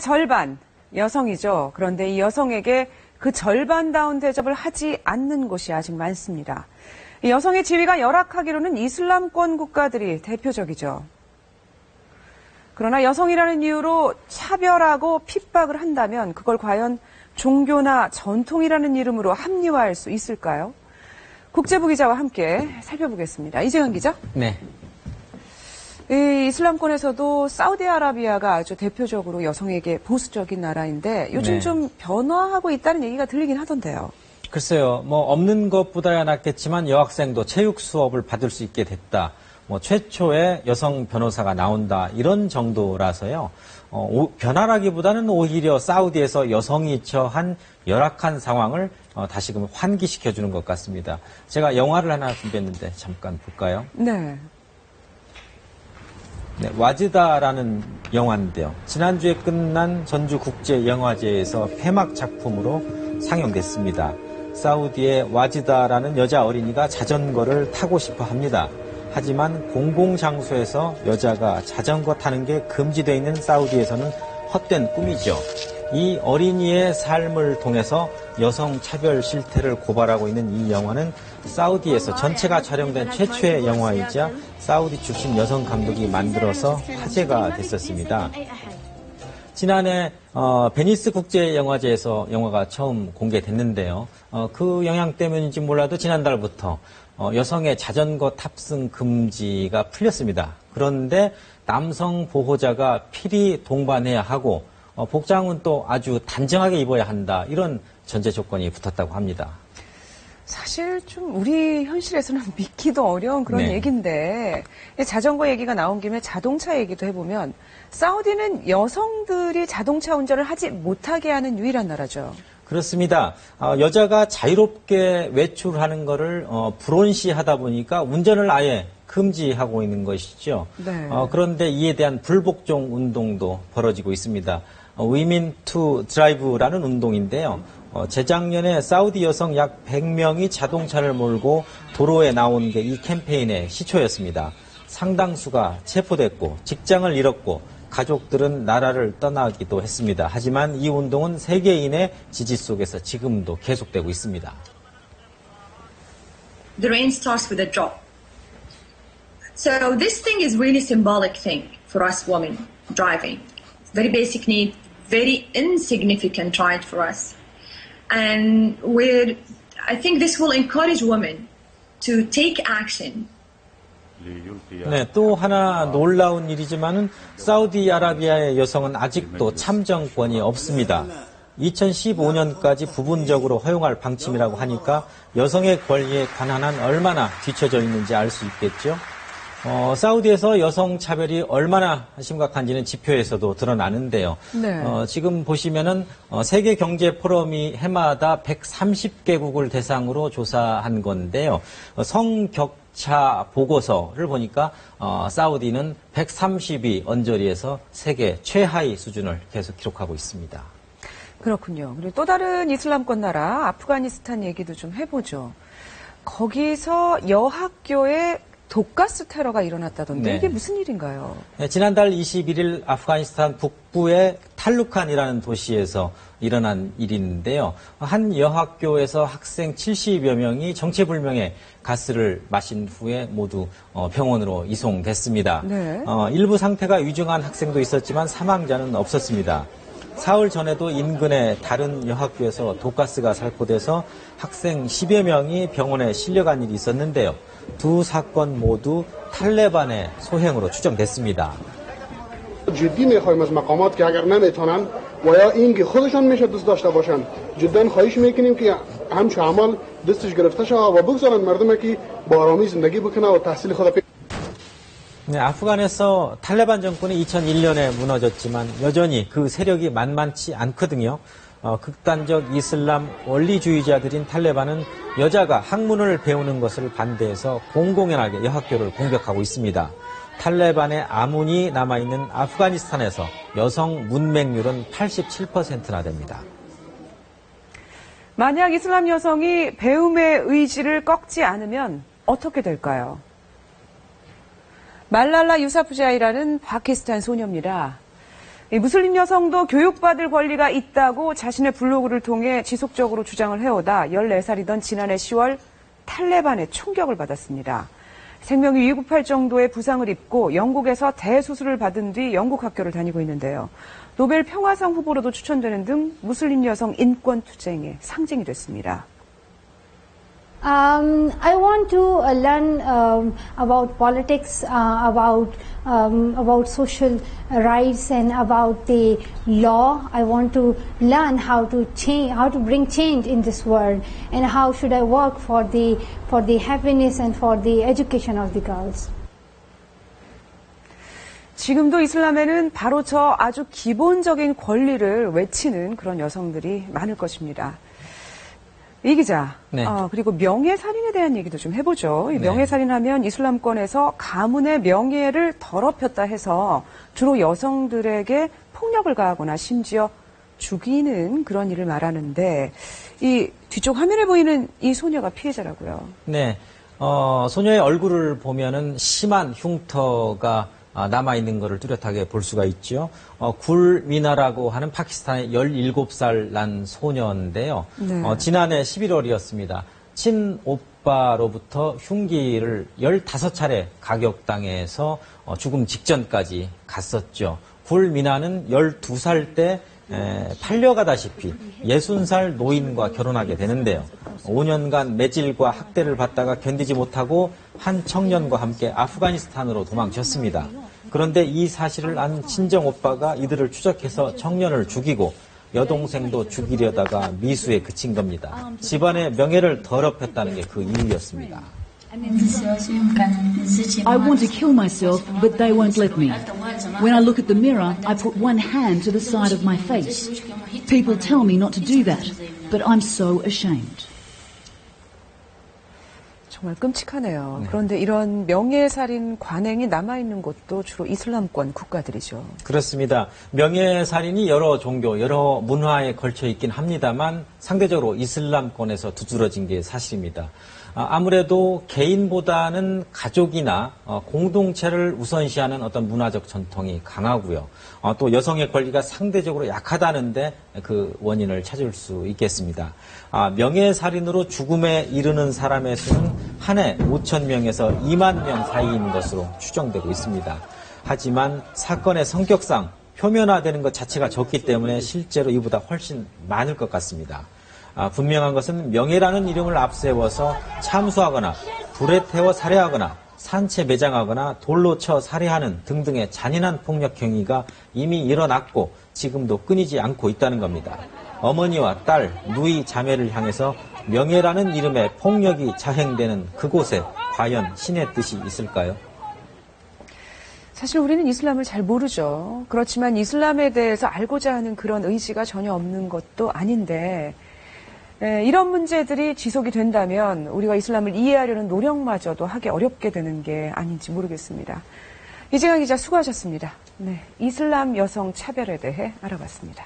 절반 여성이죠. 그런데 이 여성에게 그 절반다운 대접을 하지 않는 곳이 아직 많습니다. 이 여성의 지위가 열악하기로는 이슬람권 국가들이 대표적이죠. 그러나 여성이라는 이유로 차별하고 핍박을 한다면 그걸 과연 종교나 전통이라는 이름으로 합리화할 수 있을까요? 국제부 기자와 함께 살펴보겠습니다. 이재현 기자. 네. 이 이슬람권에서도 사우디아라비아가 아주 대표적으로 여성에게 보수적인 나라인데 요즘 좀 변화하고 있다는 얘기가 들리긴 하던데요. 글쎄요. 없는 것보다야 낫겠지만 여학생도 체육 수업을 받을 수 있게 됐다. 최초의 여성 변호사가 나온다. 이런 정도라서요. 변화라기보다는 오히려 사우디에서 여성이 처한 열악한 상황을 다시금 환기시켜주는 것 같습니다. 제가 영화를 하나 준비했는데 잠깐 볼까요? 네. 네, 와즈다라는 영화인데요. 지난주에 끝난 전주국제영화제에서 폐막 작품으로 상영됐습니다. 사우디의 와즈다라는 여자 어린이가 자전거를 타고 싶어 합니다. 하지만 공공장소에서 여자가 자전거 타는 게 금지되어 있는 사우디에서는 헛된 꿈이죠. 이 어린이의 삶을 통해서 여성 차별 실태를 고발하고 있는 이 영화는 사우디에서 전체가 촬영된 최초의 영화이자 사우디 출신 여성 감독이 만들어서 화제가 됐었습니다. 지난해 베니스 국제영화제에서 영화가 처음 공개됐는데요. 그 영향 때문인지 몰라도 지난달부터 여성의 자전거 탑승 금지가 풀렸습니다. 그런데 남성 보호자가 필히 동반해야 하고 복장은 또 아주 단정하게 입어야 한다. 이런 전제 조건이 붙었다고 합니다. 사실 좀 우리 현실에서는 믿기도 어려운 그런 얘기인데 자전거 얘기가 나온 김에 자동차 얘기도 해보면 사우디는 여성들이 자동차 운전을 하지 못하게 하는 유일한 나라죠. 그렇습니다. 여자가 자유롭게 외출하는 것을 불온시하다 보니까 운전을 아예 금지하고 있는 것이죠. 네. 그런데 이에 대한 불복종 운동도 벌어지고 있습니다. Women to Drive라는 운동인데요. 재작년에 사우디 여성 약 100명이 자동차를 몰고 도로에 나온 게 이 캠페인의 시초였습니다. 상당수가 체포됐고 직장을 잃었고 가족들은 나라를 떠나기도 했습니다. 하지만 이 운동은 세계인의 지지 속에서 지금도 계속되고 있습니다. The rain starts with a drop. So this thing is really symbolic thing for us women driving. Very basic need, very insignificant right for us. And I think this will encourage women to take action. 네, 또 하나 놀라운 일이지만은 사우디아라비아의 여성은 아직도 참정권이 없습니다. 2015년까지 부분적으로 허용할 방침이라고 하니까 여성의 권리에 관한 한 얼마나 뒤처져 있는지 알 수 있겠죠. 사우디에서 여성 차별이 얼마나 심각한지는 지표에서도 드러나는데요. 네. 지금 보시면은 세계 경제 포럼이 해마다 130개국을 대상으로 조사한 건데요. 성격차 보고서를 보니까 사우디는 130위 언저리에서 세계 최하위 수준을 계속 기록하고 있습니다. 그렇군요. 그리고 또 다른 이슬람권 나라 아프가니스탄 얘기도 좀 해보죠. 거기서 여학교에 독가스 테러가 일어났다던데 이게 무슨 일인가요? 네, 지난달 21일 아프가니스탄 북부의 탈루칸이라는 도시에서 일어난 일인데요. 한 여학교에서 학생 70여 명이 정체불명의 가스를 마신 후에 모두 병원으로 이송됐습니다. 네. 일부 상태가 위중한 학생도 있었지만 사망자는 없었습니다. 사흘 전에도 인근의 다른 여학교에서 독가스가 살포돼서 학생 10여 명이 병원에 실려간 일이 있었는데요. 두 사건 모두 탈레반의 소행으로 추정됐습니다. جدی می‌خوایم از مقامات که اگر نمیتونن و یا اینکه خودشان میشه دوست داشته باشن جدا خواهش میکنیم که همچه عمل دستش گرفته شود و بگذارن مردمی که با آرامی زندگی بکنه و تحصیل خود 네, 아프간에서 탈레반 정권이 2001년에 무너졌지만 여전히 그 세력이 만만치 않거든요. 극단적 이슬람 원리주의자들인 탈레반은 여자가 학문을 배우는 것을 반대해서 공공연하게 여학교를 공격하고 있습니다. 탈레반의 아문이 남아있는 아프가니스탄에서 여성 문맹률은 87%나 됩니다. 만약 이슬람 여성이 배움의 의지를 꺾지 않으면 어떻게 될까요? 말랄라 유사푸자이라는 파키스탄 소녀입니다. 이 무슬림 여성도 교육받을 권리가 있다고 자신의 블로그를 통해 지속적으로 주장을 해오다 14살이던 지난해 10월 탈레반의 총격을 받았습니다. 생명이 위급할 정도의 부상을 입고 영국에서 대수술을 받은 뒤 영국 학교를 다니고 있는데요. 노벨 평화상 후보로도 추천되는 등 무슬림 여성 인권 투쟁의 상징이 됐습니다. I want to learn about politics, about social rights, and about the law. I want to learn how to bring change in this world, and how should I work for the happiness and for the education of the girls. 지금도 이슬람에는 바로 저 아주 기본적인 권리를 외치는 그런 여성들이 많을 것입니다. 이 기자, 네. 그리고 명예살인에 대한 얘기도 좀 해보죠. 이 네. 명예살인하면 이슬람권에서 가문의 명예를 더럽혔다 해서 주로 여성들에게 폭력을 가하거나 심지어 죽이는 그런 일을 말하는데 이 뒤쪽 화면에 보이는 이 소녀가 피해자라고요. 네. 소녀의 얼굴을 보면은 심한 흉터가 남아있는 것을 뚜렷하게 볼 수가 있죠. 굴미나라고 하는 파키스탄의 17살 난 소녀인데요. 네. 지난해 11월이었습니다. 친오빠로부터 흉기를 15차례 가격당해서 죽음 직전까지 갔었죠. 굴미나는 12살 때 팔려가다시피 60살 노인과 결혼하게 되는데요. 5년간 매질과 학대를 받다가 견디지 못하고 한 청년과 함께 아프가니스탄으로 도망쳤습니다. 그런데 이 사실을 안 친정 오빠가 이들을 추적해서 청년을 죽이고 여동생도 죽이려다가 미수에 그친 겁니다. 집안의 명예를 더럽혔다는 게 그 이유였습니다. I want to kill myself, but they won't let me. When I look at the mirror, I put one hand to the side of my face. People tell me not to do that, but I'm so ashamed. 정말 끔찍하네요. 그런데 이런 명예살인 관행이 남아있는 곳도 주로 이슬람권 국가들이죠. 그렇습니다. 명예살인이 여러 종교, 여러 문화에 걸쳐 있긴 합니다만 상대적으로 이슬람권에서 두드러진 게 사실입니다. 아무래도 개인보다는 가족이나 공동체를 우선시하는 어떤 문화적 전통이 강하고요. 또 여성의 권리가 상대적으로 약하다는데 그 원인을 찾을 수 있겠습니다. 명예살인으로 죽음에 이르는 사람의 수는 한 해 5천 명에서 2만 명 사이인 것으로 추정되고 있습니다. 하지만 사건의 성격상 표면화되는 것 자체가 적기 때문에 실제로 이보다 훨씬 많을 것 같습니다. 분명한 것은 명예라는 이름을 앞세워서 참수하거나 불에 태워 살해하거나 산채 매장하거나 돌로 쳐 살해하는 등등의 잔인한 폭력 행위가 이미 일어났고 지금도 끊이지 않고 있다는 겁니다. 어머니와 딸, 누이, 자매를 향해서 명예라는 이름의 폭력이 자행되는 그곳에 과연 신의 뜻이 있을까요? 사실 우리는 이슬람을 잘 모르죠. 그렇지만 이슬람에 대해서 알고자 하는 그런 의지가 전혀 없는 것도 아닌데 이런 문제들이 지속이 된다면 우리가 이슬람을 이해하려는 노력마저도 하기 어렵게 되는 게 아닌지 모르겠습니다. 이재강 기자 수고하셨습니다. 네, 이슬람 여성 차별에 대해 알아봤습니다.